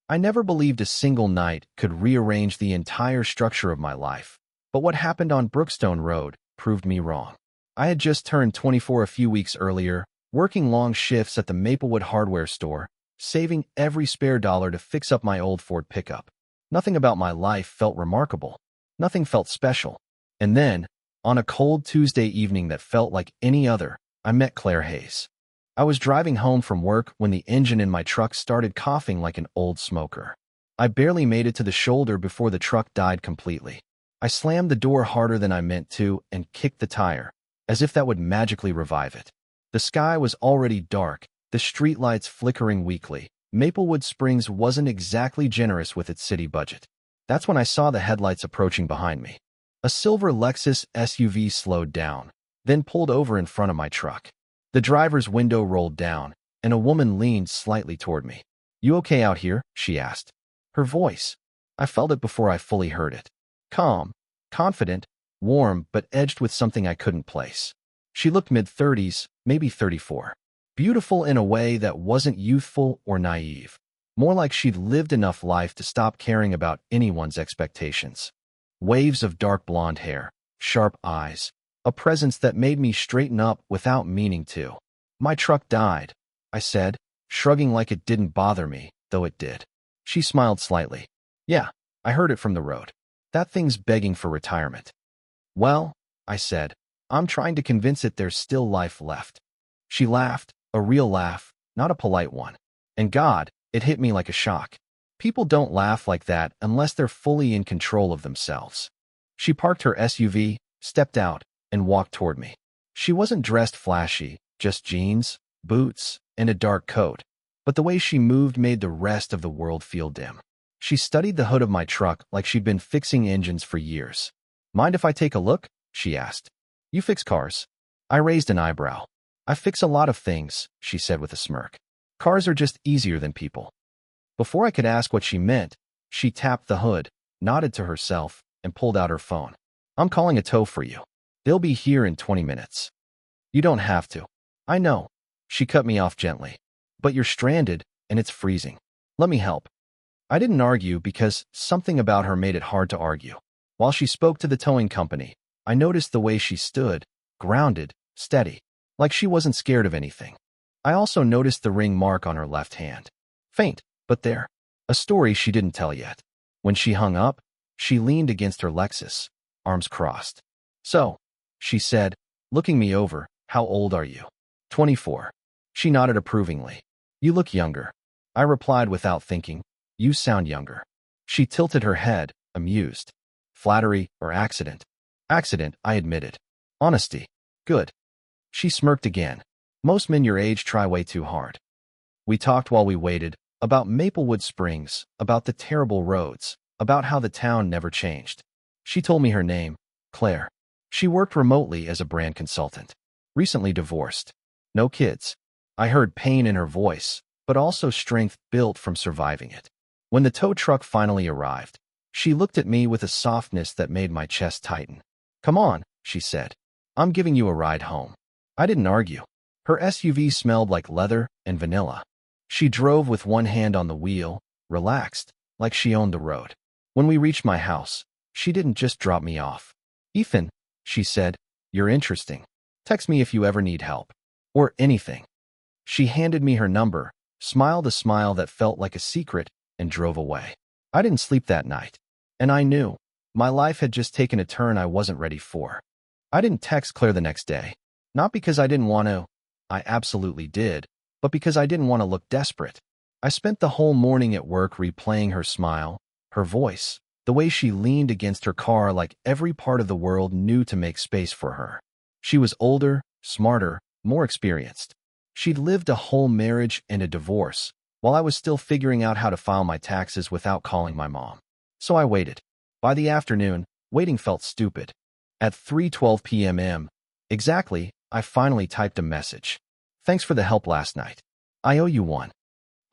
I never believed a single night could rearrange the entire structure of my life. But what happened on Brookstone Road proved me wrong. I had just turned 24 a few weeks earlier, working long shifts at the Maplewood hardware store, saving every spare dollar to fix up my old Ford pickup. Nothing about my life felt remarkable. Nothing felt special. And then, on a cold Tuesday evening that felt like any other, I met Claire Hayes. I was driving home from work when the engine in my truck started coughing like an old smoker. I barely made it to the shoulder before the truck died completely. I slammed the door harder than I meant to and kicked the tire, as if that would magically revive it. The sky was already dark, the streetlights flickering weakly. Maplewood Springs wasn't exactly generous with its city budget. That's when I saw the headlights approaching behind me. A silver Lexus SUV slowed down, then pulled over in front of my truck. The driver's window rolled down, and a woman leaned slightly toward me. "You okay out here?" she asked. Her voice, I felt it before I fully heard it. Calm, confident, warm, but edged with something I couldn't place. She looked mid-30s, maybe 34. Beautiful in a way that wasn't youthful or naive. More like she'd lived enough life to stop caring about anyone's expectations. Waves of dark blonde hair, sharp eyes, a presence that made me straighten up without meaning to. "My truck died," I said, shrugging like it didn't bother me, though it did. She smiled slightly. "Yeah, I heard it from the road. That thing's begging for retirement." "Well," I said, "I'm trying to convince it there's still life left." She laughed, a real laugh, not a polite one. And God, it hit me like a shock. People don't laugh like that unless they're fully in control of themselves. She parked her SUV, stepped out, and walked toward me. She wasn't dressed flashy, just jeans, boots, and a dark coat. But the way she moved made the rest of the world feel dim. She studied the hood of my truck like she'd been fixing engines for years. "Mind if I take a look?" she asked. "You fix cars?" I raised an eyebrow. "I fix a lot of things," she said with a smirk. "Cars are just easier than people." Before I could ask what she meant, she tapped the hood, nodded to herself, and pulled out her phone. "I'm calling a tow for you. They'll be here in 20 minutes. "You don't have to." "I know." She cut me off gently. "But you're stranded, and it's freezing. Let me help." I didn't argue because something about her made it hard to argue. While she spoke to the towing company, I noticed the way she stood, grounded, steady, like she wasn't scared of anything. I also noticed the ring mark on her left hand. Faint, but there. A story she didn't tell yet. When she hung up, she leaned against her Lexus, arms crossed. "So," she said, looking me over, "how old are you?" 24. She nodded approvingly. "You look younger." I replied without thinking, "You sound younger." She tilted her head, amused. "Flattery or accident?" "Accident," I admitted. "Honesty. Good." She smirked again. "Most men your age try way too hard." We talked while we waited, about Maplewood Springs, about the terrible roads, about how the town never changed. She told me her name, Claire. She worked remotely as a brand consultant. Recently divorced. No kids. I heard pain in her voice, but also strength built from surviving it. When the tow truck finally arrived, she looked at me with a softness that made my chest tighten. "Come on," she said. "I'm giving you a ride home." I didn't argue. Her SUV smelled like leather and vanilla. She drove with one hand on the wheel, relaxed, like she owned the road. When we reached my house, she didn't just drop me off. "Ethan," she said, "you're interesting. Text me if you ever need help. Or anything." She handed me her number, smiled a smile that felt like a secret, and drove away. I didn't sleep that night. And I knew. My life had just taken a turn I wasn't ready for. I didn't text Claire the next day. Not because I didn't want to. I absolutely did. But because I didn't want to look desperate. I spent the whole morning at work replaying her smile, her voice, the way she leaned against her car like every part of the world knew to make space for her. She was older, smarter, more experienced. She'd lived a whole marriage and a divorce, while I was still figuring out how to file my taxes without calling my mom. So I waited. By the afternoon, waiting felt stupid. At 3:12 p.m. exactly, I finally typed a message. "Thanks for the help last night. I owe you one."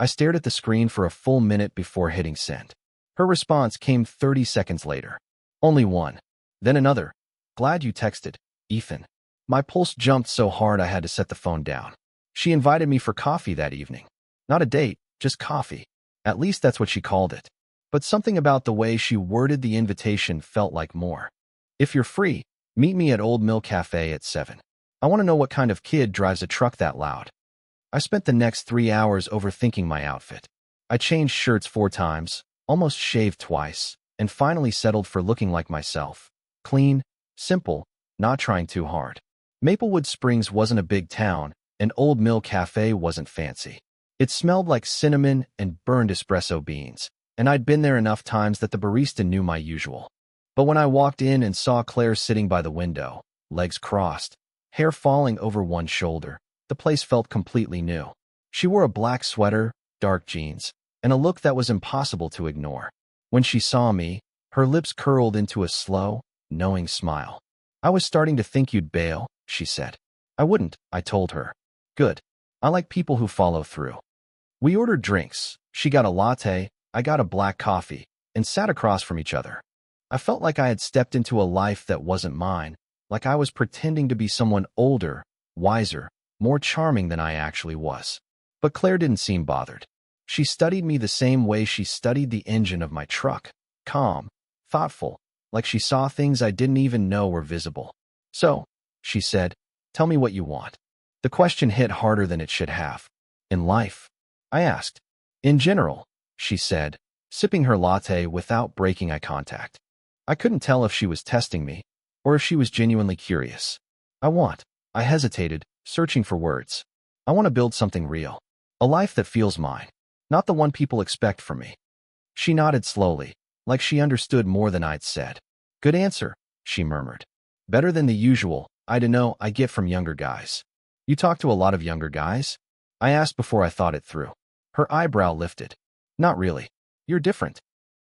I stared at the screen for a full minute before hitting send. Her response came 30 seconds later. "Only one." Then another. "Glad you texted, Ethan." My pulse jumped so hard I had to set the phone down. She invited me for coffee that evening. Not a date, just coffee. At least that's what she called it. But something about the way she worded the invitation felt like more. If you're free, meet me at Old Mill Cafe at 7. I want to know what kind of kid drives a truck that loud. I spent the next 3 hours overthinking my outfit. I changed shirts 4 times, almost shaved twice, and finally settled for looking like myself. Clean, simple, not trying too hard. Maplewood Springs wasn't a big town, and Old Mill Cafe wasn't fancy. It smelled like cinnamon and burned espresso beans, and I'd been there enough times that the barista knew my usual. But when I walked in and saw Claire sitting by the window, legs crossed, hair falling over one shoulder, the place felt completely new. She wore a black sweater, dark jeans, and a look that was impossible to ignore. When she saw me, her lips curled into a slow, knowing smile. "I was starting to think you'd bail," she said. "I wouldn't," I told her. "Good. I like people who follow through." We ordered drinks. She got a latte, I got a black coffee, and sat across from each other. I felt like I had stepped into a life that wasn't mine, like I was pretending to be someone older, wiser, more charming than I actually was. But Claire didn't seem bothered. She studied me the same way she studied the engine of my truck, calm, thoughtful, like she saw things I didn't even know were visible. "So," she said, "tell me what you want." The question hit harder than it should have. "In life?" I asked. "In general," she said, sipping her latte without breaking eye contact. I couldn't tell if she was testing me, or if she was genuinely curious. I hesitated, searching for words. "I want to build something real. A life that feels mine, not the one people expect from me." She nodded slowly, like she understood more than I'd said. "Good answer," she murmured. "Better than the usual, I get from younger guys." "You talk to a lot of younger guys?" I asked before I thought it through. Her eyebrow lifted. "Not really. You're different."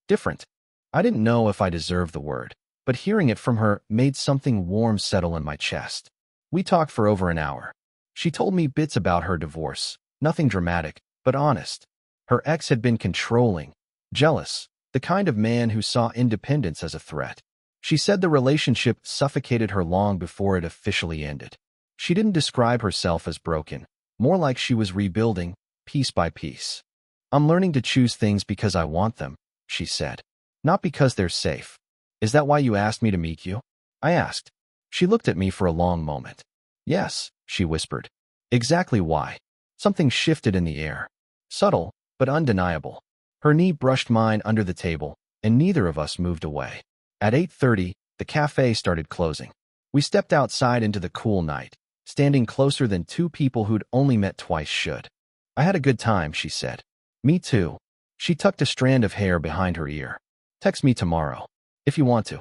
Different. I didn't know if I deserved the word, but hearing it from her made something warm settle in my chest. We talked for over an hour. She told me bits about her divorce, nothing dramatic, but honest. Her ex had been controlling, jealous, the kind of man who saw independence as a threat. She said the relationship suffocated her long before it officially ended. She didn't describe herself as broken, more like she was rebuilding, piece by piece. "I'm learning to choose things because I want them," she said, "not because they're safe." "Is that why you asked me to meet you?" I asked. She looked at me for a long moment. "Yes," she whispered. "Exactly why." Something shifted in the air. Subtle, but undeniable. Her knee brushed mine under the table, and neither of us moved away. At 8:30, the cafe started closing. We stepped outside into the cool night, standing closer than two people who'd only met twice should. "I had a good time," she said. "Me too." She tucked a strand of hair behind her ear. "Text me tomorrow, if you want to."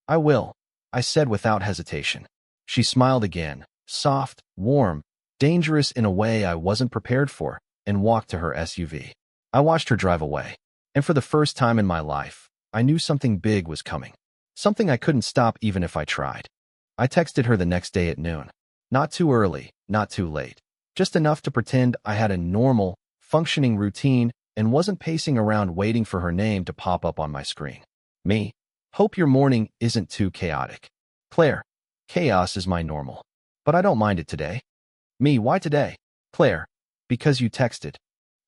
"I will," I said without hesitation. She smiled again, soft, warm, dangerous in a way I wasn't prepared for, and walked to her SUV. I watched her drive away, and for the first time in my life, I knew something big was coming. Something I couldn't stop even if I tried. I texted her the next day at noon. Not too early, not too late. Just enough to pretend I had a normal, functioning routine and wasn't pacing around waiting for her name to pop up on my screen. "Me. Hope your morning isn't too chaotic. Claire. Chaos is my normal. But I don't mind it today." "Me. Why today?" "Claire. Because you texted."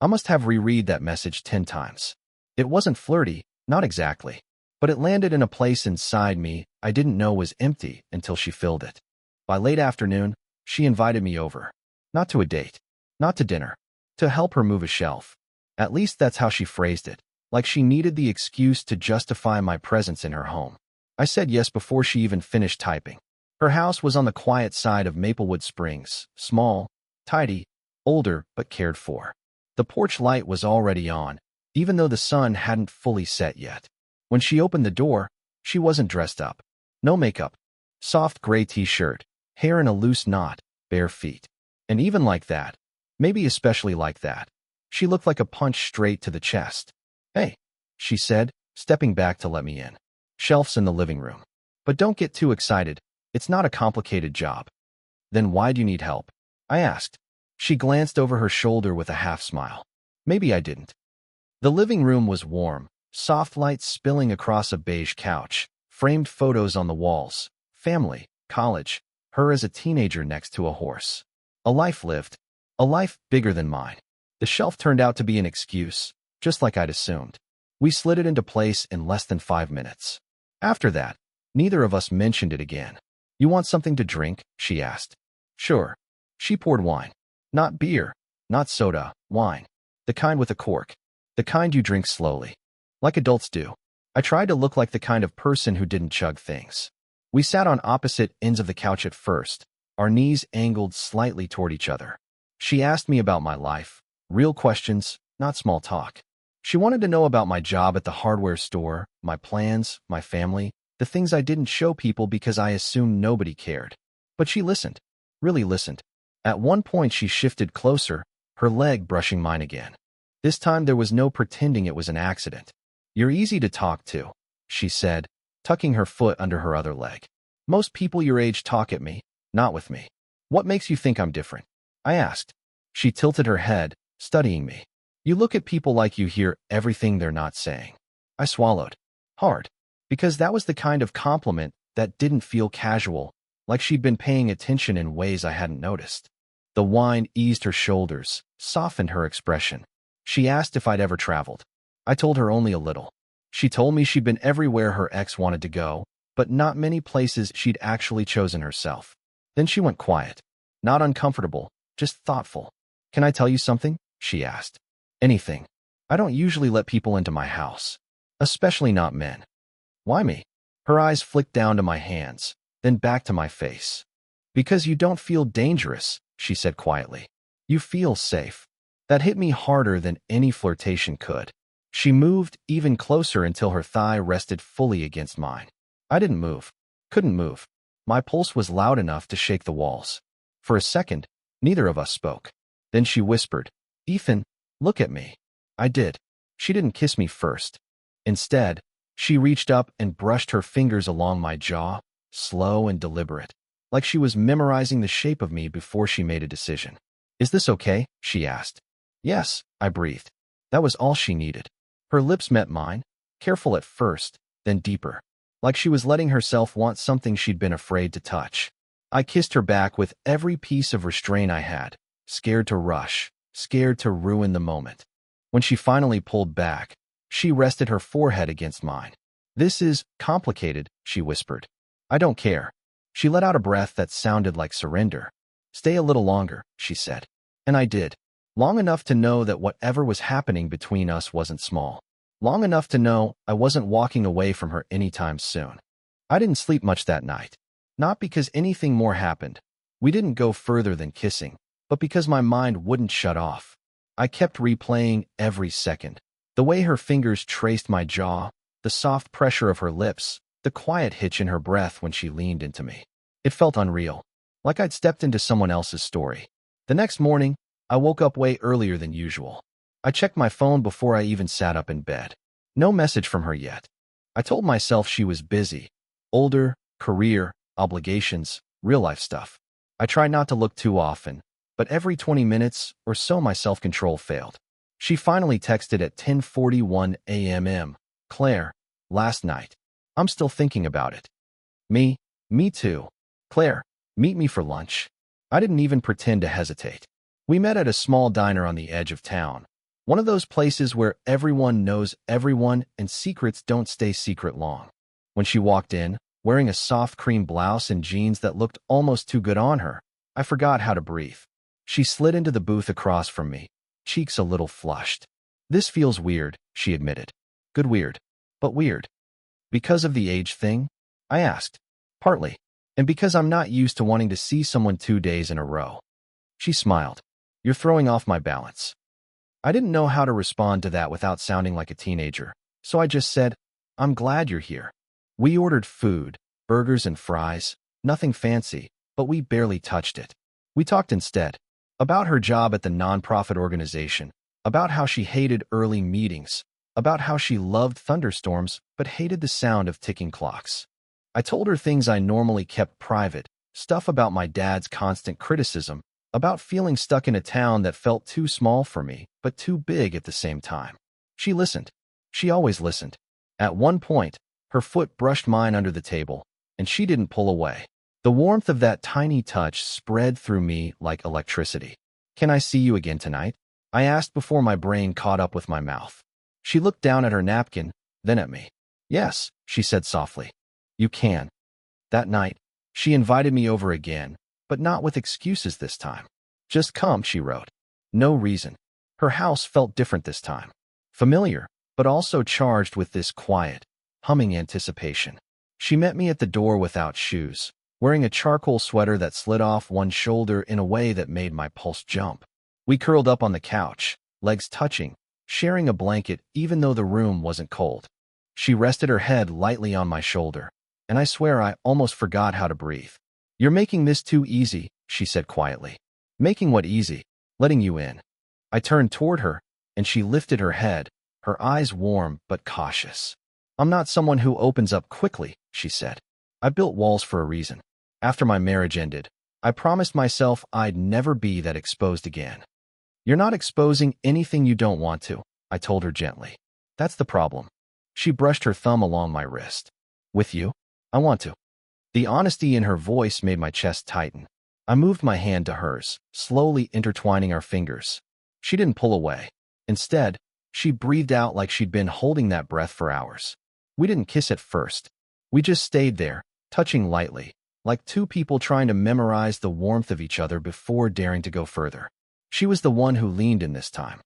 I must have reread that message 10 times. It wasn't flirty, not exactly. But it landed in a place inside me I didn't know was empty until she filled it. By late afternoon, she invited me over. Not to a date. Not to dinner. To help her move a shelf. At least that's how she phrased it, like she needed the excuse to justify my presence in her home. I said yes before she even finished typing. Her house was on the quiet side of Maplewood Springs, small, tidy, older, but cared for. The porch light was already on, even though the sun hadn't fully set yet. When she opened the door, she wasn't dressed up. No makeup. Soft gray t-shirt, hair in a loose knot, bare feet. And even like that, maybe especially like that, she looked like a punch straight to the chest. "Hey," she said, stepping back to let me in. "Shelves in the living room. But don't get too excited. It's not a complicated job." "Then why do you need help?" I asked. She glanced over her shoulder with a half smile. Maybe I didn't. The living room was warm, soft light spilling across a beige couch, framed photos on the walls, family, college, her as a teenager next to a horse. A life lived. A life bigger than mine. The shelf turned out to be an excuse, just like I'd assumed. We slid it into place in less than 5 minutes. After that, neither of us mentioned it again. You want something to drink? She asked. Sure. She poured wine. Not beer, not soda, wine. The kind with a cork. The kind you drink slowly. Like adults do. I tried to look like the kind of person who didn't chug things. We sat on opposite ends of the couch at first, our knees angled slightly toward each other. She asked me about my life. Real questions, not small talk. She wanted to know about my job at the hardware store, my plans, my family, the things I didn't show people because I assumed nobody cared. But she listened. Really listened. At one point she shifted closer, her leg brushing mine again. This time there was no pretending it was an accident. You're easy to talk to, she said, tucking her foot under her other leg. Most people your age talk at me, not with me. What makes you think I'm different? I asked. She tilted her head, studying me. You look at people like you hear everything they're not saying. I swallowed. Hard. Because that was the kind of compliment that didn't feel casual, like she'd been paying attention in ways I hadn't noticed. The wine eased her shoulders, softened her expression. She asked if I'd ever traveled. I told her only a little. She told me she'd been everywhere her ex wanted to go, but not many places she'd actually chosen herself. Then she went quiet. Not uncomfortable, just thoughtful. Can I tell you something? She asked. Anything. I don't usually let people into my house. Especially not men. Why me? Her eyes flicked down to my hands, then back to my face. Because you don't feel dangerous, she said quietly. You feel safe. That hit me harder than any flirtation could. She moved even closer until her thigh rested fully against mine. I didn't move. Couldn't move. My pulse was loud enough to shake the walls. For a second, neither of us spoke. Then she whispered, Ethan, look at me. I did. She didn't kiss me first. Instead, she reached up and brushed her fingers along my jaw, slow and deliberate, like she was memorizing the shape of me before she made a decision. Is this okay? She asked. Yes, I breathed. That was all she needed. Her lips met mine, careful at first, then deeper, like she was letting herself want something she'd been afraid to touch. I kissed her back with every piece of restraint I had, scared to rush, scared to ruin the moment. When she finally pulled back, she rested her forehead against mine. This is complicated, she whispered. I don't care. She let out a breath that sounded like surrender. Stay a little longer, she said. And I did. Long enough to know that whatever was happening between us wasn't small. Long enough to know I wasn't walking away from her anytime soon. I didn't sleep much that night. Not because anything more happened. We didn't go further than kissing, but because my mind wouldn't shut off. I kept replaying every second. The way her fingers traced my jaw, the soft pressure of her lips, the quiet hitch in her breath when she leaned into me. It felt unreal, like I'd stepped into someone else's story. The next morning, I woke up way earlier than usual. I checked my phone before I even sat up in bed. No message from her yet. I told myself she was busy. Older, career, obligations, real-life stuff. I tried not to look too often, but every 20 minutes or so my self-control failed. She finally texted at 10:41 a.m. Claire, last night. I'm still thinking about it. Me too. Claire, meet me for lunch. I didn't even pretend to hesitate. We met at a small diner on the edge of town. One of those places where everyone knows everyone and secrets don't stay secret long. When she walked in, wearing a soft cream blouse and jeans that looked almost too good on her, I forgot how to breathe. She slid into the booth across from me, cheeks a little flushed. This feels weird, she admitted. Good weird. But weird. Because of the age thing? I asked. Partly. And because I'm not used to wanting to see someone 2 days in a row. She smiled. You're throwing off my balance. I didn't know how to respond to that without sounding like a teenager, so I just said, I'm glad you're here. We ordered food, burgers and fries, nothing fancy, but we barely touched it. We talked instead. About her job at the nonprofit organization, about how she hated early meetings, about how she loved thunderstorms but hated the sound of ticking clocks. I told her things I normally kept private, stuff about my dad's constant criticism, about feeling stuck in a town that felt too small for me, but too big at the same time. She listened. She always listened. At one point, her foot brushed mine under the table, and she didn't pull away. The warmth of that tiny touch spread through me like electricity. Can I see you again tonight? I asked before my brain caught up with my mouth. She looked down at her napkin, then at me. Yes, she said softly. You can. That night, she invited me over again, but not with excuses this time. Just come, she wrote. No reason. Her house felt different this time. Familiar, but also charged with this quiet, humming anticipation. She met me at the door without shoes, wearing a charcoal sweater that slid off one shoulder in a way that made my pulse jump. We curled up on the couch, legs touching, sharing a blanket even though the room wasn't cold. She rested her head lightly on my shoulder, and I swear I almost forgot how to breathe. You're making this too easy, she said quietly. Making what easy? Letting you in. I turned toward her, and she lifted her head, her eyes warm but cautious. I'm not someone who opens up quickly, she said. I built walls for a reason. After my marriage ended, I promised myself I'd never be that exposed again. You're not exposing anything you don't want to, I told her gently. That's the problem. She brushed her thumb along my wrist. With you? I want to. The honesty in her voice made my chest tighten. I moved my hand to hers, slowly intertwining our fingers. She didn't pull away. Instead, she breathed out like she'd been holding that breath for hours. We didn't kiss at first. We just stayed there, touching lightly, like two people trying to memorize the warmth of each other before daring to go further. She was the one who leaned in this time.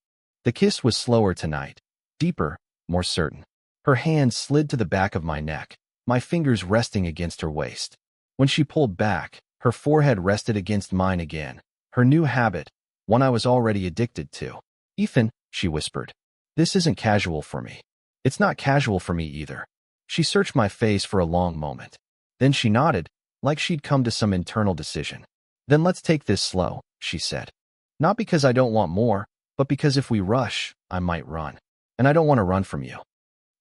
The kiss was slower tonight, deeper, more certain. Her hand slid to the back of my neck, my fingers resting against her waist. When she pulled back, her forehead rested against mine again. Her new habit, one I was already addicted to. Ethan, she whispered, this isn't casual for me. It's not casual for me either. She searched my face for a long moment. Then she nodded, like she'd come to some internal decision. Then let's take this slow, she said. Not because I don't want more, but because if we rush, I might run. And I don't want to run from you.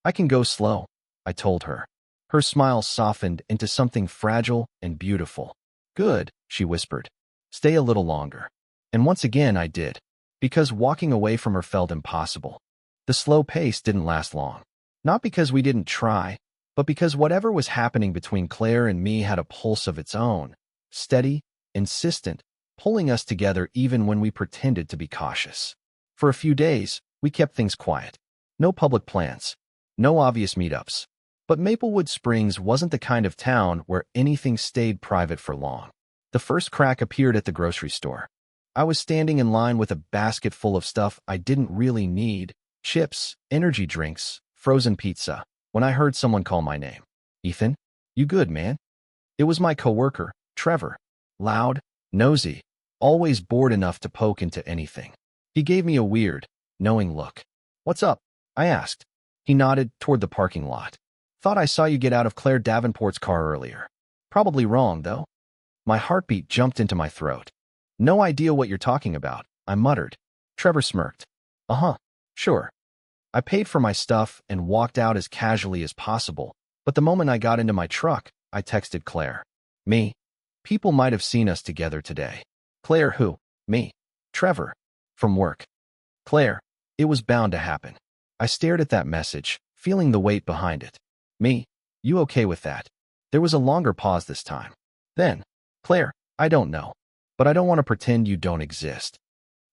I can go slow, I told her. Her smile softened into something fragile and beautiful. Good, she whispered. Stay a little longer. And once again I did, because walking away from her felt impossible. The slow pace didn't last long. Not because we didn't try, but because whatever was happening between Claire and me had a pulse of its own, steady, insistent, pulling us together even when we pretended to be cautious. For a few days, we kept things quiet. No public plans. No obvious meetups. But Maplewood Springs wasn't the kind of town where anything stayed private for long. The first crack appeared at the grocery store. I was standing in line with a basket full of stuff I didn't really need, chips, energy drinks, frozen pizza, when I heard someone call my name. Ethan? You good, man? It was my coworker, Trevor. Loud, nosy, always bored enough to poke into anything. He gave me a weird, knowing look. What's up? I asked. He nodded toward the parking lot. Thought I saw you get out of Claire Davenport's car earlier. Probably wrong, though. My heartbeat jumped into my throat. No idea what you're talking about, I muttered. Trevor smirked. Uh-huh, sure. I paid for my stuff and walked out as casually as possible, but the moment I got into my truck, I texted Claire. Me? People might have seen us together today. Claire who? Me. Trevor. From work. Claire. It was bound to happen. I stared at that message, feeling the weight behind it. Me? You okay with that? There was a longer pause this time. Then, Claire, I don't know, but I don't want to pretend you don't exist.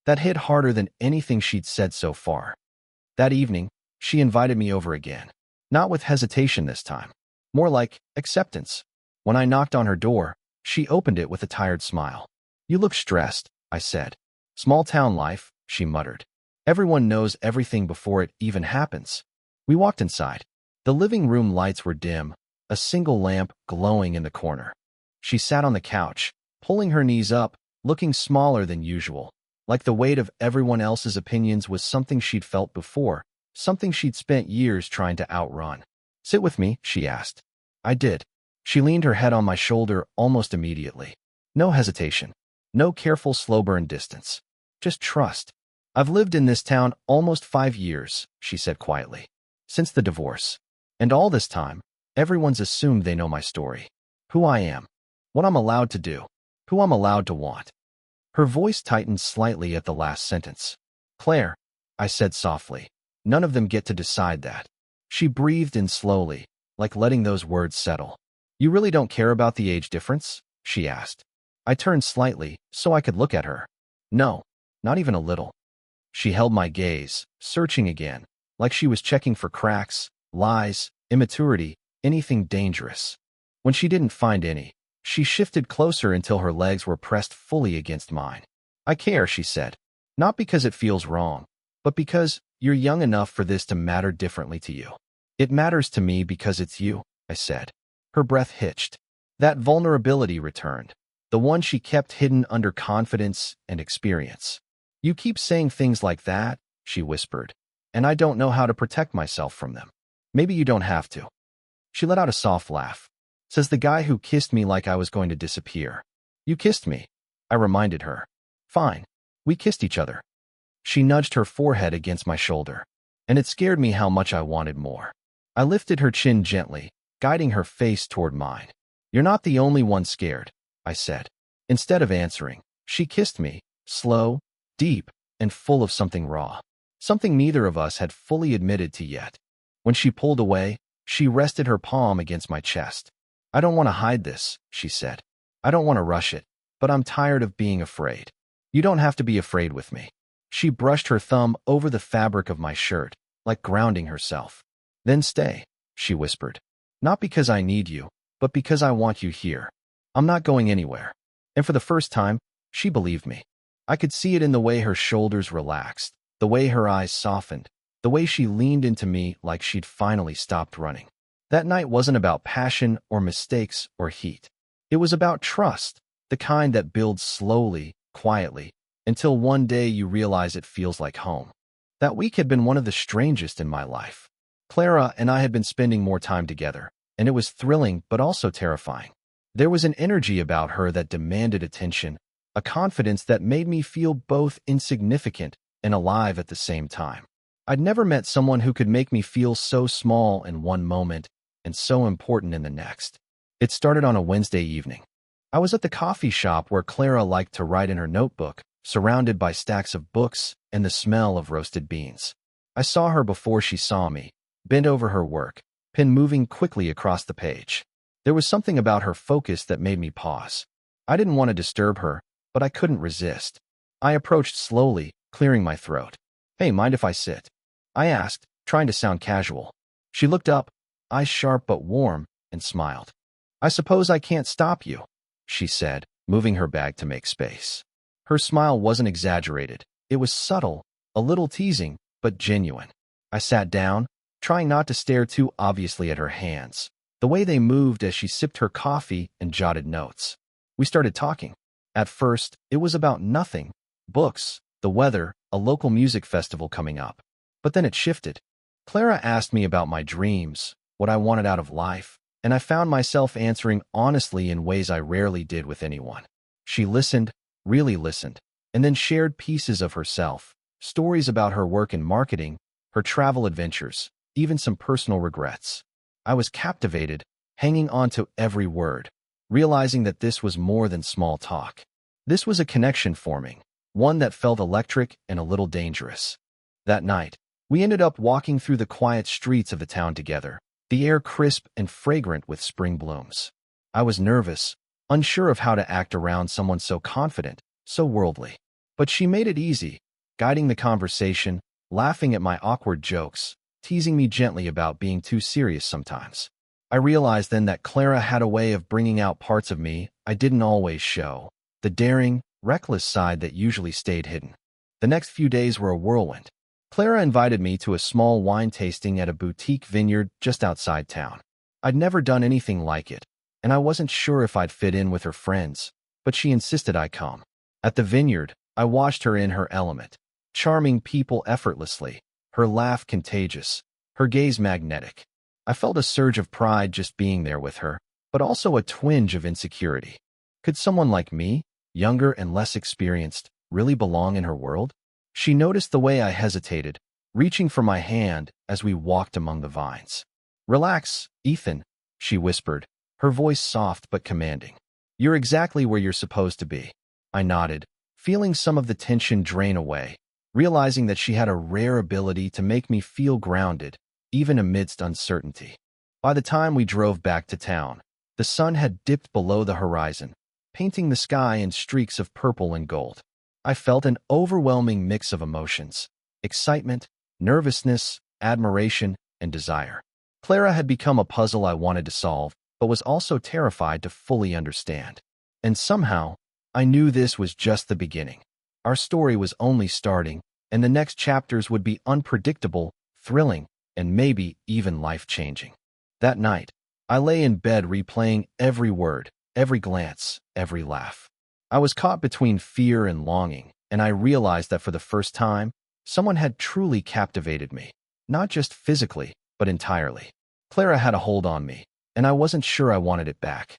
That hit harder than anything she'd said so far. That evening, she invited me over again. Not with hesitation this time. More like acceptance. When I knocked on her door, she opened it with a tired smile. You look stressed, I said. Small town life, she muttered. Everyone knows everything before it even happens. We walked inside. The living room lights were dim, a single lamp glowing in the corner. She sat on the couch, pulling her knees up, looking smaller than usual, like the weight of everyone else's opinions was something she'd felt before, something she'd spent years trying to outrun. Sit with me, she asked. I did. She leaned her head on my shoulder almost immediately. No hesitation. No careful slow burn distance. Just trust. I've lived in this town almost 5 years, she said quietly. Since the divorce. And all this time, everyone's assumed they know my story. Who I am. What I'm allowed to do. Who I'm allowed to want. Her voice tightened slightly at the last sentence. Claire, I said softly. None of them get to decide that. She breathed in slowly, like letting those words settle. You really don't care about the age difference? She asked. I turned slightly, so I could look at her. No, not even a little. She held my gaze, searching again. like she was checking for cracks, lies, immaturity, anything dangerous. When she didn't find any, she shifted closer until her legs were pressed fully against mine. I care, she said. Not because it feels wrong, but because you're young enough for this to matter differently to you. It matters to me because it's you, I said. Her breath hitched. That vulnerability returned, the one she kept hidden under confidence and experience. You keep saying things like that, she whispered, and I don't know how to protect myself from them. Maybe you don't have to. She let out a soft laugh. Says the guy who kissed me like I was going to disappear. You kissed me, I reminded her. Fine. We kissed each other. She nudged her forehead against my shoulder, and it scared me how much I wanted more. I lifted her chin gently, guiding her face toward mine. You're not the only one scared, I said. Instead of answering, she kissed me, slow, deep, and full of something raw. Something neither of us had fully admitted to yet. When she pulled away, she rested her palm against my chest. I don't want to hide this, she said. I don't want to rush it, but I'm tired of being afraid. You don't have to be afraid with me. She brushed her thumb over the fabric of my shirt, like grounding herself. Then stay, she whispered. Not because I need you, but because I want you here. I'm not going anywhere. And for the first time, she believed me. I could see it in the way her shoulders relaxed, the way her eyes softened, the way she leaned into me like she'd finally stopped running. That night wasn't about passion or mistakes or heat. It was about trust, the kind that builds slowly, quietly, until one day you realize it feels like home. That week had been one of the strangest in my life. Clara and I had been spending more time together, and it was thrilling but also terrifying. There was an energy about her that demanded attention, a confidence that made me feel both insignificant and alive at the same time. I'd never met someone who could make me feel so small in one moment and so important in the next. It started on a Wednesday evening. I was at the coffee shop where Clara liked to write in her notebook, surrounded by stacks of books and the smell of roasted beans. I saw her before she saw me, bent over her work, pen moving quickly across the page. There was something about her focus that made me pause. I didn't want to disturb her, but I couldn't resist. I approached slowly, clearing my throat. Hey, mind if I sit? I asked, trying to sound casual. She looked up, eyes sharp but warm, and smiled. I suppose I can't stop you, she said, moving her bag to make space. Her smile wasn't exaggerated. It was subtle, a little teasing, but genuine. I sat down, trying not to stare too obviously at her hands, the way they moved as she sipped her coffee and jotted notes. We started talking. At first, it was about nothing: books, the weather, a local music festival coming up. But then it shifted. Clara asked me about my dreams, what I wanted out of life, and I found myself answering honestly in ways I rarely did with anyone. She listened, really listened, and then shared pieces of herself, stories about her work in marketing, her travel adventures, even some personal regrets. I was captivated, hanging on to every word, realizing that this was more than small talk. This was a connection forming, one that felt electric and a little dangerous. That night, we ended up walking through the quiet streets of the town together, the air crisp and fragrant with spring blooms. I was nervous, unsure of how to act around someone so confident, so worldly. But she made it easy, guiding the conversation, laughing at my awkward jokes, teasing me gently about being too serious sometimes. I realized then that Clara had a way of bringing out parts of me I didn't always show, the daring, reckless side that usually stayed hidden. The next few days were a whirlwind. Clara invited me to a small wine tasting at a boutique vineyard just outside town. I'd never done anything like it, and I wasn't sure if I'd fit in with her friends, but she insisted I come. At the vineyard, I watched her in her element, charming people effortlessly, her laugh contagious, her gaze magnetic. I felt a surge of pride just being there with her, but also a twinge of insecurity. Could someone like me, younger and less experienced, really belong in her world? She noticed the way I hesitated, reaching for my hand as we walked among the vines. Relax, Ethan, she whispered, her voice soft but commanding. You're exactly where you're supposed to be. I nodded, feeling some of the tension drain away, realizing that she had a rare ability to make me feel grounded, even amidst uncertainty. By the time we drove back to town, the sun had dipped below the horizon, painting the sky in streaks of purple and gold. I felt an overwhelming mix of emotions: excitement, nervousness, admiration, and desire. Clara had become a puzzle I wanted to solve, but was also terrified to fully understand. And somehow, I knew this was just the beginning. Our story was only starting, and the next chapters would be unpredictable, thrilling, and maybe even life-changing. That night, I lay in bed replaying every word, every glance, every laugh. I was caught between fear and longing, and I realized that for the first time, someone had truly captivated me, not just physically, but entirely. Clara had a hold on me, and I wasn't sure I wanted it back.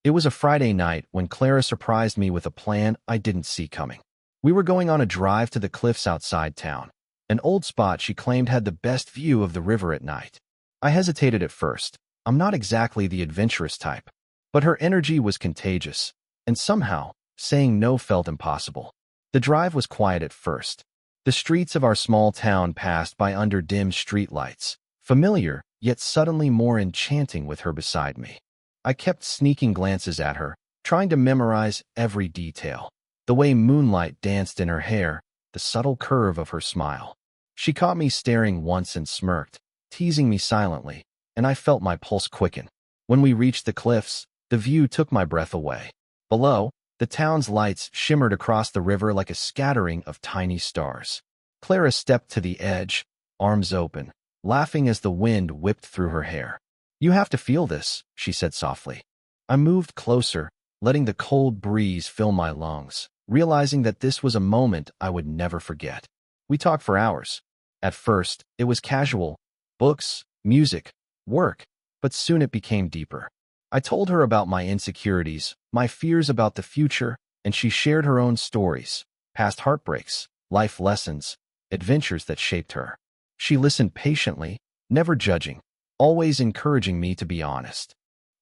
It was a Friday night when Clara surprised me with a plan I didn't see coming. We were going on a drive to the cliffs outside town, an old spot she claimed had the best view of the river at night. I hesitated at first. I'm not exactly the adventurous type, but her energy was contagious, and somehow, saying no felt impossible. The drive was quiet at first. The streets of our small town passed by under dim streetlights, familiar, yet suddenly more enchanting with her beside me. I kept sneaking glances at her, trying to memorize every detail. The way moonlight danced in her hair, the subtle curve of her smile. She caught me staring once and smirked, teasing me silently, and I felt my pulse quicken. When we reached the cliffs, the view took my breath away. Below, the town's lights shimmered across the river like a scattering of tiny stars. Clara stepped to the edge, arms open, laughing as the wind whipped through her hair. "You have to feel this," she said softly. I moved closer, letting the cold breeze fill my lungs, realizing that this was a moment I would never forget. We talked for hours. At first, it was casual, books, music, work, but soon it became deeper. I told her about my insecurities, my fears about the future, and she shared her own stories, past heartbreaks, life lessons, adventures that shaped her. She listened patiently, never judging, always encouraging me to be honest.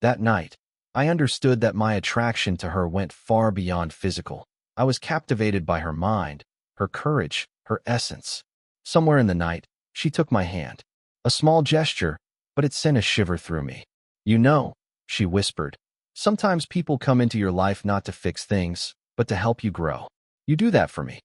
That night, I understood that my attraction to her went far beyond physical. I was captivated by her mind, her courage, her essence. Somewhere in the night, she took my hand. A small gesture, but it sent a shiver through me. "You know," she whispered, "sometimes people come into your life not to fix things, but to help you grow. You do that for me."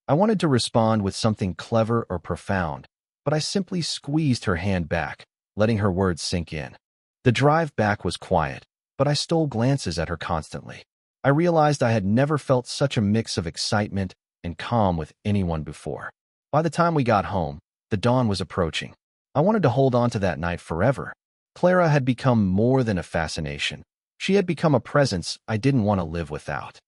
I wanted to respond with something clever or profound, but I simply squeezed her hand back, letting her words sink in. The drive back was quiet, but I stole glances at her constantly. I realized I had never felt such a mix of excitement and calm with anyone before. By the time we got home, the dawn was approaching. I wanted to hold on to that night forever. Clara had become more than a fascination. She had become a presence I didn't want to live without.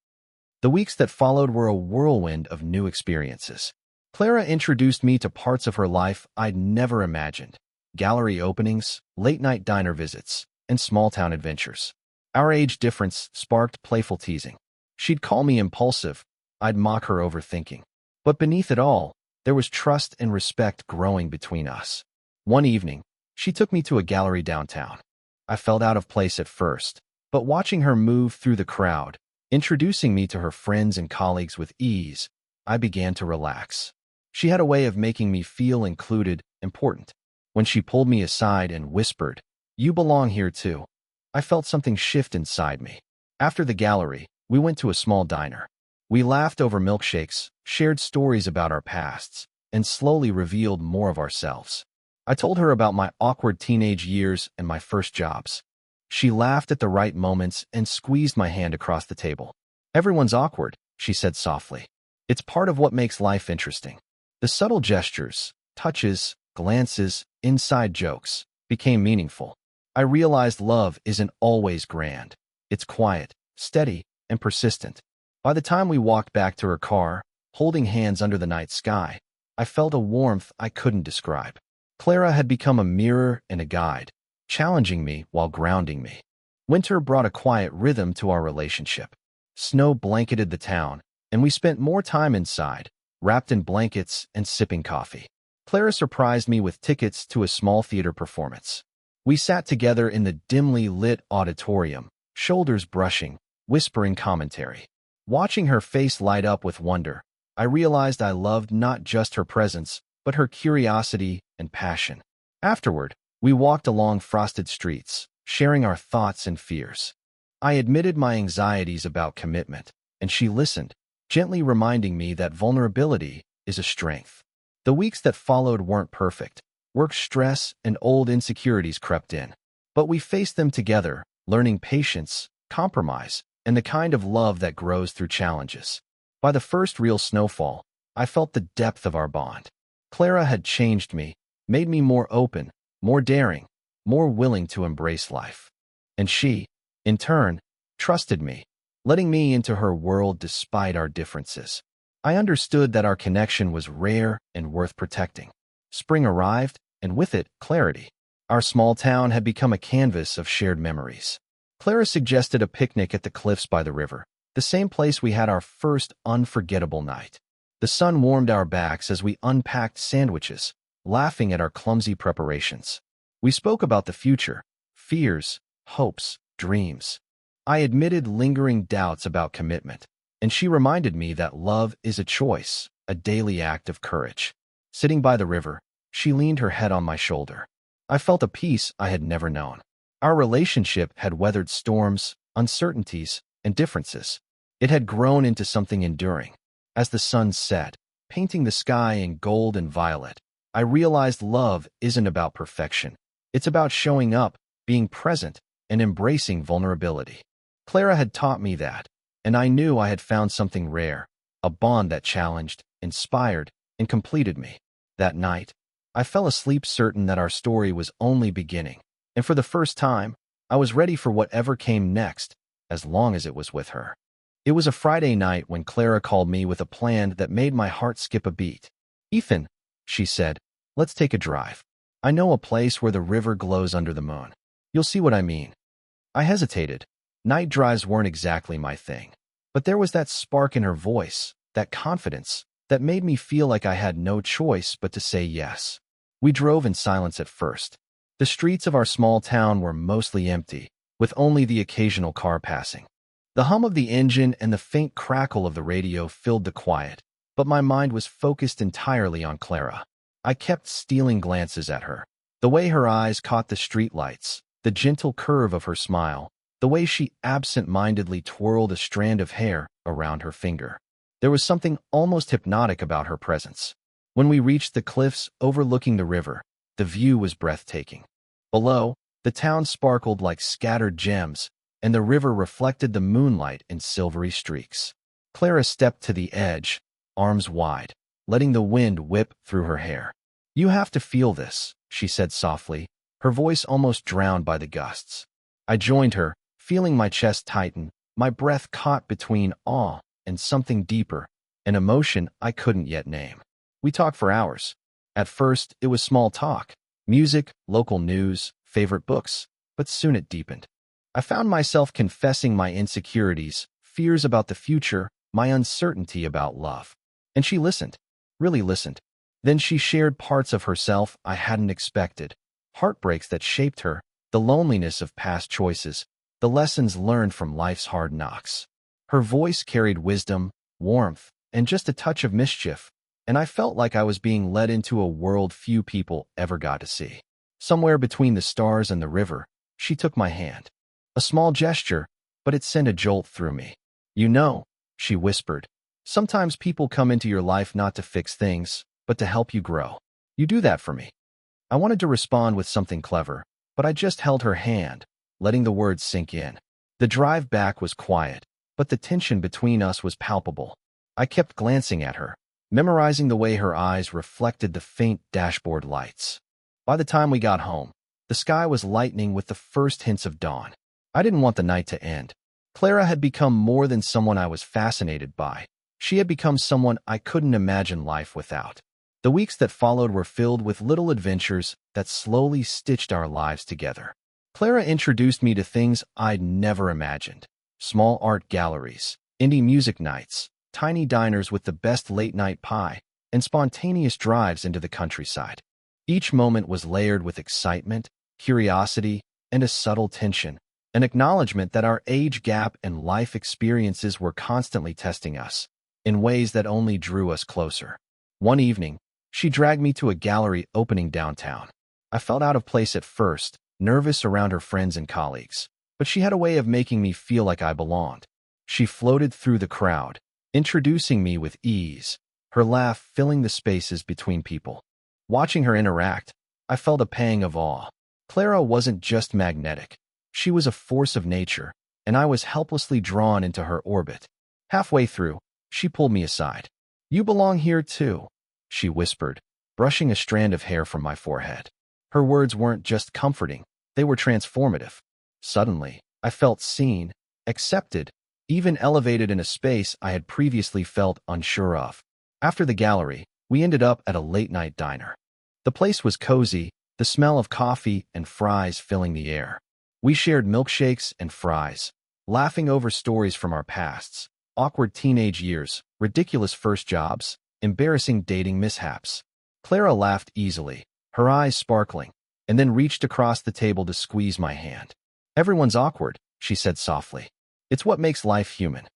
The weeks that followed were a whirlwind of new experiences. Clara introduced me to parts of her life I'd never imagined. Gallery openings, late-night diner visits, and small-town adventures. Our age difference sparked playful teasing. She'd call me impulsive. I'd mock her overthinking. But beneath it all, there was trust and respect growing between us. One evening, she took me to a gallery downtown. I felt out of place at first, but watching her move through the crowd, introducing me to her friends and colleagues with ease, I began to relax. She had a way of making me feel included, important. When she pulled me aside and whispered, "You belong here too," I felt something shift inside me. After the gallery, we went to a small diner. We laughed over milkshakes, shared stories about our pasts, and slowly revealed more of ourselves. I told her about my awkward teenage years and my first jobs. She laughed at the right moments and squeezed my hand across the table. "Everyone's awkward," she said softly. "It's part of what makes life interesting." The subtle gestures, touches, glances, inside jokes became meaningful. I realized love isn't always grand. It's quiet, steady, and persistent. By the time we walked back to her car, holding hands under the night sky, I felt a warmth I couldn't describe. Clara had become a mirror and a guide, challenging me while grounding me. Winter brought a quiet rhythm to our relationship. Snow blanketed the town, and we spent more time inside, wrapped in blankets and sipping coffee. Clara surprised me with tickets to a small theater performance. We sat together in the dimly lit auditorium, shoulders brushing, whispering commentary. Watching her face light up with wonder, I realized I loved not just her presence, but her curiosity and passion. Afterward, we walked along frosted streets, sharing our thoughts and fears. I admitted my anxieties about commitment, and she listened, gently reminding me that vulnerability is a strength. The weeks that followed weren't perfect, Work stress and old insecurities crept in. But we faced them together, learning patience, compromise, and the kind of love that grows through challenges. By the first real snowfall, I felt the depth of our bond. Clara had changed me, made me more open, more daring, more willing to embrace life. And she, in turn, trusted me, letting me into her world despite our differences. I understood that our connection was rare and worth protecting. Spring arrived, and with it, clarity. Our small town had become a canvas of shared memories. Clara suggested a picnic at the cliffs by the river, the same place we had our first unforgettable night. The sun warmed our backs as we unpacked sandwiches, laughing at our clumsy preparations. We spoke about the future, fears, hopes, dreams. I admitted lingering doubts about commitment, and she reminded me that love is a choice, a daily act of courage. Sitting by the river, she leaned her head on my shoulder. I felt a peace I had never known. Our relationship had weathered storms, uncertainties, and differences. It had grown into something enduring. As the sun set, painting the sky in gold and violet, I realized love isn't about perfection. It's about showing up, being present, and embracing vulnerability. Clara had taught me that, and I knew I had found something rare, a bond that challenged, inspired, and completed me. That night, I fell asleep certain that our story was only beginning, and for the first time, I was ready for whatever came next, as long as it was with her. It was a Friday night when Clara called me with a plan that made my heart skip a beat. "Ethan," she said, "let's take a drive. I know a place where the river glows under the moon. You'll see what I mean." I hesitated. Night drives weren't exactly my thing. But there was that spark in her voice, that confidence, that made me feel like I had no choice but to say yes. We drove in silence at first. The streets of our small town were mostly empty, with only the occasional car passing. The hum of the engine and the faint crackle of the radio filled the quiet, but my mind was focused entirely on Clara. I kept stealing glances at her. The way her eyes caught the streetlights, the gentle curve of her smile, the way she absent-mindedly twirled a strand of hair around her finger. There was something almost hypnotic about her presence. When we reached the cliffs overlooking the river, the view was breathtaking. Below, the town sparkled like scattered gems, and the river reflected the moonlight in silvery streaks. Clara stepped to the edge, arms wide, letting the wind whip through her hair. "You have to feel this," she said softly, her voice almost drowned by the gusts. I joined her, feeling my chest tighten, my breath caught between awe and something deeper, an emotion I couldn't yet name. We talked for hours. At first, it was small talk, music, local news, favorite books, but soon it deepened. I found myself confessing my insecurities, fears about the future, my uncertainty about love. And she listened, really listened. Then she shared parts of herself I hadn't expected, heartbreaks that shaped her, the loneliness of past choices, the lessons learned from life's hard knocks. Her voice carried wisdom, warmth, and just a touch of mischief, and I felt like I was being led into a world few people ever got to see. Somewhere between the stars and the river, she took my hand. A small gesture, but it sent a jolt through me. "You know," she whispered, "sometimes people come into your life not to fix things, but to help you grow. You do that for me." I wanted to respond with something clever, but I just held her hand, letting the words sink in. The drive back was quiet, but the tension between us was palpable. I kept glancing at her, memorizing the way her eyes reflected the faint dashboard lights. By the time we got home, the sky was lightening with the first hints of dawn. I didn't want the night to end. Clara had become more than someone I was fascinated by. She had become someone I couldn't imagine life without. The weeks that followed were filled with little adventures that slowly stitched our lives together. Clara introduced me to things I'd never imagined. Small art galleries, indie music nights, tiny diners with the best late-night pie, and spontaneous drives into the countryside. Each moment was layered with excitement, curiosity, and a subtle tension, an acknowledgement that our age gap and life experiences were constantly testing us, in ways that only drew us closer. One evening, she dragged me to a gallery opening downtown. I felt out of place at first, nervous around her friends and colleagues, but she had a way of making me feel like I belonged. She floated through the crowd, introducing me with ease, her laugh filling the spaces between people. Watching her interact, I felt a pang of awe. Clara wasn't just magnetic. She was a force of nature, and I was helplessly drawn into her orbit. Halfway through, she pulled me aside. "You belong here too," she whispered, brushing a strand of hair from my forehead. Her words weren't just comforting, they were transformative. Suddenly, I felt seen, accepted, even elevated in a space I had previously felt unsure of. After the gallery, we ended up at a late-night diner. The place was cozy, the smell of coffee and fries filling the air. We shared milkshakes and fries, laughing over stories from our pasts, awkward teenage years, ridiculous first jobs, embarrassing dating mishaps. Clara laughed easily, her eyes sparkling, and then reached across the table to squeeze my hand. "Everyone's awkward," she said softly. "It's what makes life human."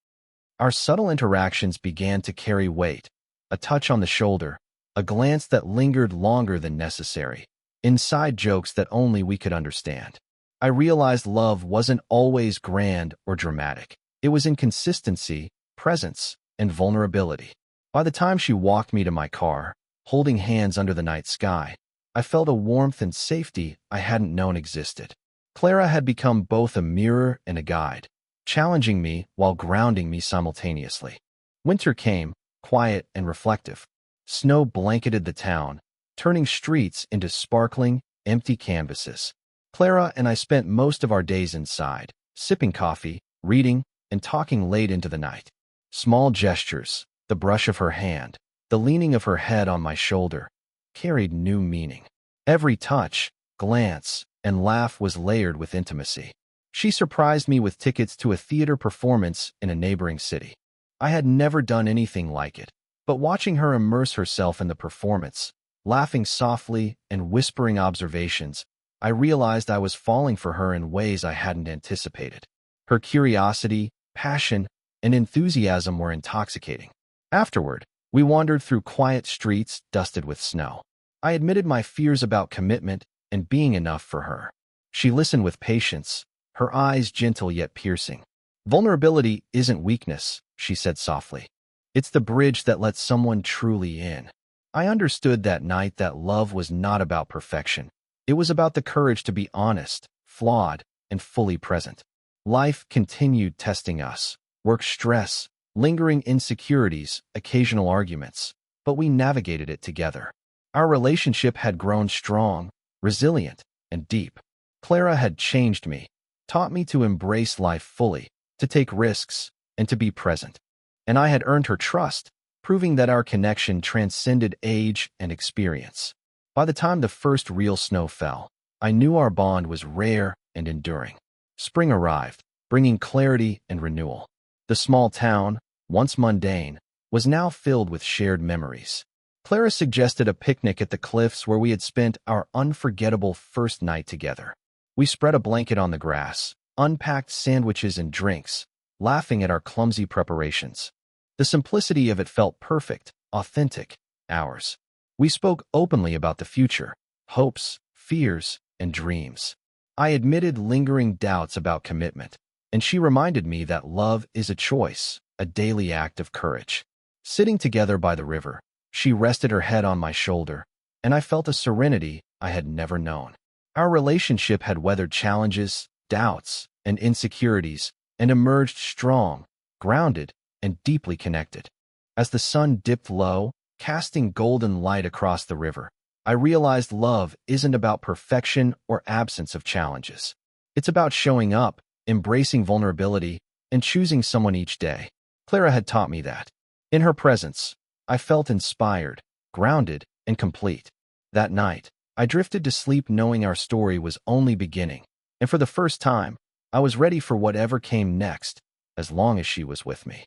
Our subtle interactions began to carry weight. A touch on the shoulder, a glance that lingered longer than necessary, inside jokes that only we could understand. I realized love wasn't always grand or dramatic. It was in consistency, presence, and vulnerability. By the time she walked me to my car, holding hands under the night sky, I felt a warmth and safety I hadn't known existed. Clara had become both a mirror and a guide, challenging me while grounding me simultaneously. Winter came, quiet and reflective. Snow blanketed the town, turning streets into sparkling, empty canvases. Clara and I spent most of our days inside, sipping coffee, reading, and talking late into the night. Small gestures, the brush of her hand, the leaning of her head on my shoulder, carried new meaning. Every touch, glance, and laugh was layered with intimacy. She surprised me with tickets to a theater performance in a neighboring city. I had never done anything like it, but watching her immerse herself in the performance, laughing softly and whispering observations, I realized I was falling for her in ways I hadn't anticipated. Her curiosity, passion, and enthusiasm were intoxicating. Afterward, we wandered through quiet streets dusted with snow. I admitted my fears about commitment and being enough for her. She listened with patience, her eyes gentle yet piercing. "Vulnerability isn't weakness," she said softly. "It's the bridge that lets someone truly in." I understood that night that love was not about perfection. It was about the courage to be honest, flawed, and fully present. Life continued testing us. Work stress, lingering insecurities, occasional arguments. But we navigated it together. Our relationship had grown strong, resilient, and deep. Clara had changed me, taught me to embrace life fully, to take risks, and to be present. And I had earned her trust, proving that our connection transcended age and experience. By the time the first real snow fell, I knew our bond was rare and enduring. Spring arrived, bringing clarity and renewal. The small town, once mundane, was now filled with shared memories. Clara suggested a picnic at the cliffs where we had spent our unforgettable first night together. We spread a blanket on the grass, unpacked sandwiches and drinks, laughing at our clumsy preparations. The simplicity of it felt perfect, authentic, ours. We spoke openly about the future, hopes, fears, and dreams. I admitted lingering doubts about commitment, and she reminded me that love is a choice, a daily act of courage. Sitting together by the river, she rested her head on my shoulder, and I felt a serenity I had never known. Our relationship had weathered challenges, doubts, and insecurities, and emerged strong, grounded, and deeply connected. As the sun dipped low, casting golden light across the river, I realized love isn't about perfection or absence of challenges. It's about showing up, embracing vulnerability, and choosing someone each day. Clara had taught me that. In her presence, I felt inspired, grounded, and complete. That night, I drifted to sleep knowing our story was only beginning, and for the first time, I was ready for whatever came next, as long as she was with me.